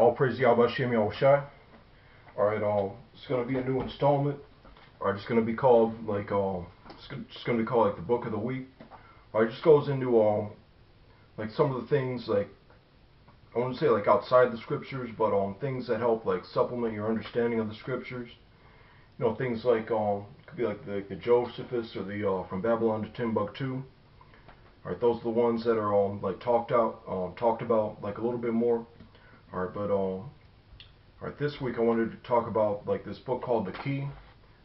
all praise Yahweh Shem Yahushai. Alright, it's gonna be a new installment. Alright, it's gonna be called like just gonna be called like the book of the week. Alright, it just goes into like some of the things, like I wouldn't say like outside the scriptures, but things that help like supplement your understanding of the scriptures. You know, things like could be like the Josephus or the from Babylon to Timbuktu. Alright, those are the ones that are like talked about like a little bit more. Alright, but alright, this week I wanted to talk about like this book called The Key,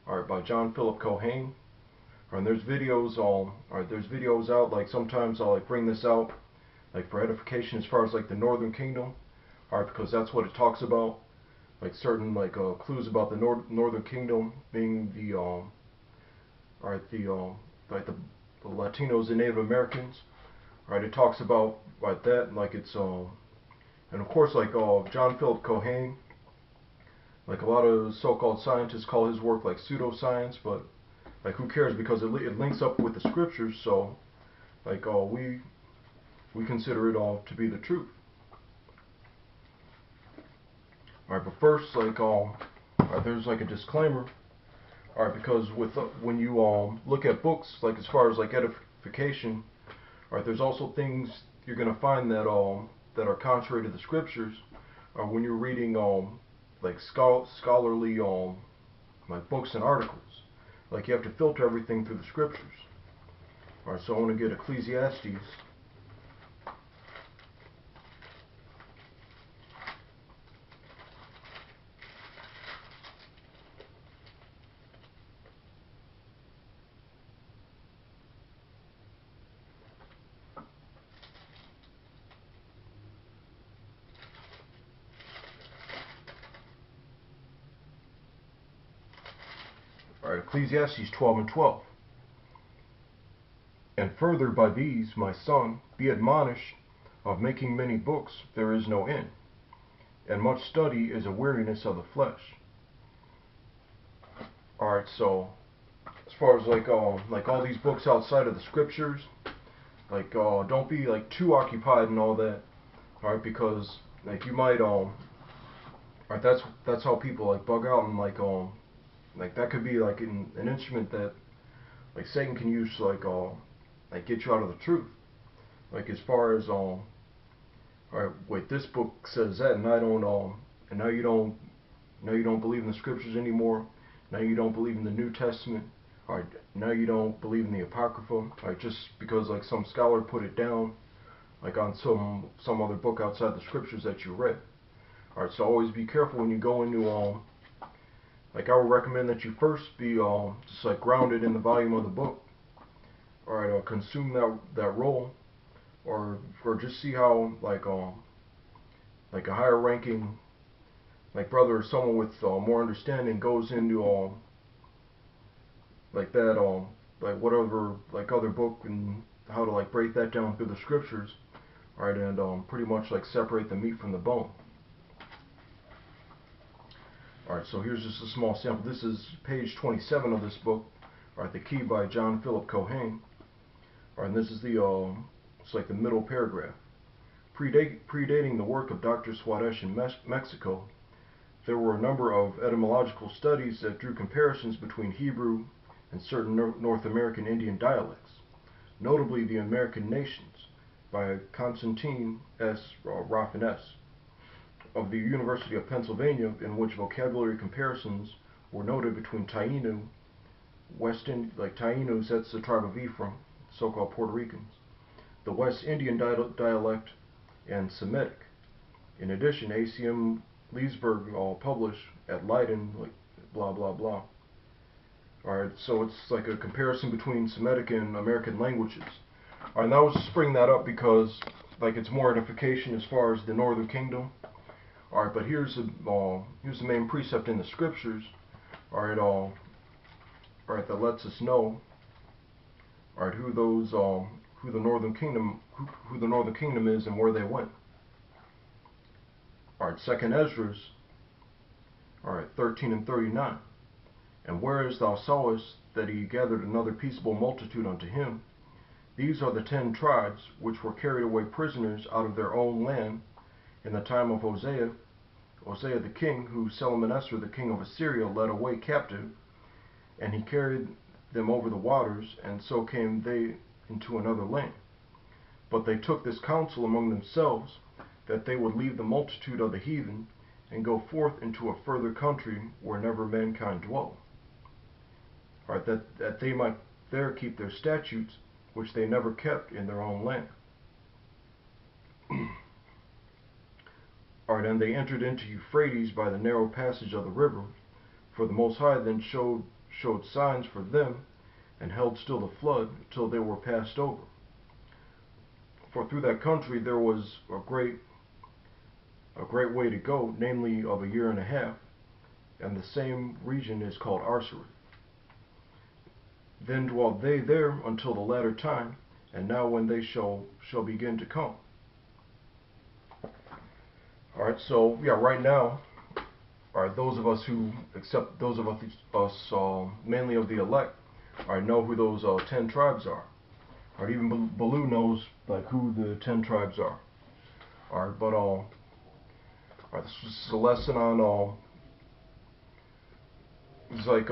alright, by John Philip Cohane. Alright, there's videos there's videos out, like sometimes I'll like bring this out like for edification as far as like the Northern Kingdom, alright, because that's what it talks about, like certain like clues about the Northern Kingdom being the like the Latinos and Native Americans. Alright, it talks about like that, and like it's and of course, like John Philip Cohane, like a lot of so-called scientists call his work like pseudoscience, but like who cares, because it links up with the scriptures, so like we consider it all to be the truth. Alright, but first, like there's like a disclaimer. Alright, because with when you look at books, like as far as like edification, alright, there's also things you're gonna find that that are contrary to the scriptures, or when you're reading like scholarly like books and articles. Like you have to filter everything through the scriptures. Alright, so I want to get Ecclesiastes. Alright, Ecclesiastes 12 and 12. And further by these, my son, be admonished, of making many books there is no end, and much study is a weariness of the flesh. Alright, so as far as like all these books outside of the scriptures, like don't be like too occupied and all that. Alright, because like you might alright, that's how people like bug out, and like that could be like an instrument that like Satan can use to like get you out of the truth. Like as far as alright, wait, this book says that, and I don't and now you don't believe in the scriptures anymore. Now you don't believe in the New Testament. Alright, now you don't believe in the Apocrypha. Alright, just because like some scholar put it down like on some other book outside the scriptures that you read. Alright, so always be careful when you go into like I would recommend that you first be just like grounded in the volume of the book. Alright, or consume that role, or just see how like a higher ranking like brother or someone with more understanding goes into like that like whatever like other book, and how to like break that down through the scriptures. Alright, and pretty much like separate the meat from the bone. Alright, so here's just a small sample. This is page 27 of this book. Alright, The Key by John Philip Cohane. Alright, and this is the it's like the middle paragraph. Predating the work of Dr. Quadash in Mexico, there were a number of etymological studies that drew comparisons between Hebrew and certain North American Indian dialects, notably the American Nations, by Constantine S. Raffines of the University of Pennsylvania, in which vocabulary comparisons were noted between Taíno, like Taínos, that's the tribe of Ephraim, so-called Puerto Ricans, the West Indian dialect, and Semitic. In addition, A.C.M. Leesburg published at Leiden, like blah blah blah. Alright, so it's like a comparison between Semitic and American languages. Alright, and I was just bringing that up because like it's more edification as far as the Northern Kingdom. Alright, but here's the main precept in the scriptures. Alright, alright, that lets us know alright who the Northern Kingdom is and where they went. Alright, 2nd Esdras, alright, 13 and 39. And whereas thou sawest that he gathered another peaceable multitude unto him, these are the 10 tribes which were carried away prisoners out of their own land in the time of Hosea, Hosea the king, who Salmanaser the king of Assyria led away captive, and he carried them over the waters, and so came they into another land. But they took this counsel among themselves, that they would leave the multitude of the heathen, and go forth into a further country where never mankind dwell. Right, that they might there keep their statutes, which they never kept in their own land. Alright, and they entered into Euphrates by the narrow passage of the river, for the Most High then showed signs for them, and held still the flood till they were passed over. For through that country there was a great way to go, namely of a year and a half, and the same region is called Arsarid. Then dwelt they there until the latter time, and now when they shall begin to come. Alright, so yeah, right now, alright, those of us who accept, those of us mainly of the elect, alright, know who those 10 tribes are. Alright, even Baloo knows like who the 10 tribes are. Alright, but alright, this is a lesson on it's like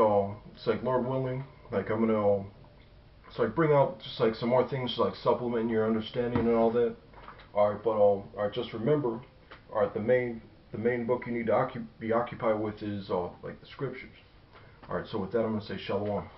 Lord willing, like I'm gonna bring out just like some more things to like supplement your understanding and all that. Alright, but alright, just remember, alright, the main book you need to be occupied with is like the scriptures. Alright, so with that I'm gonna say Shalom.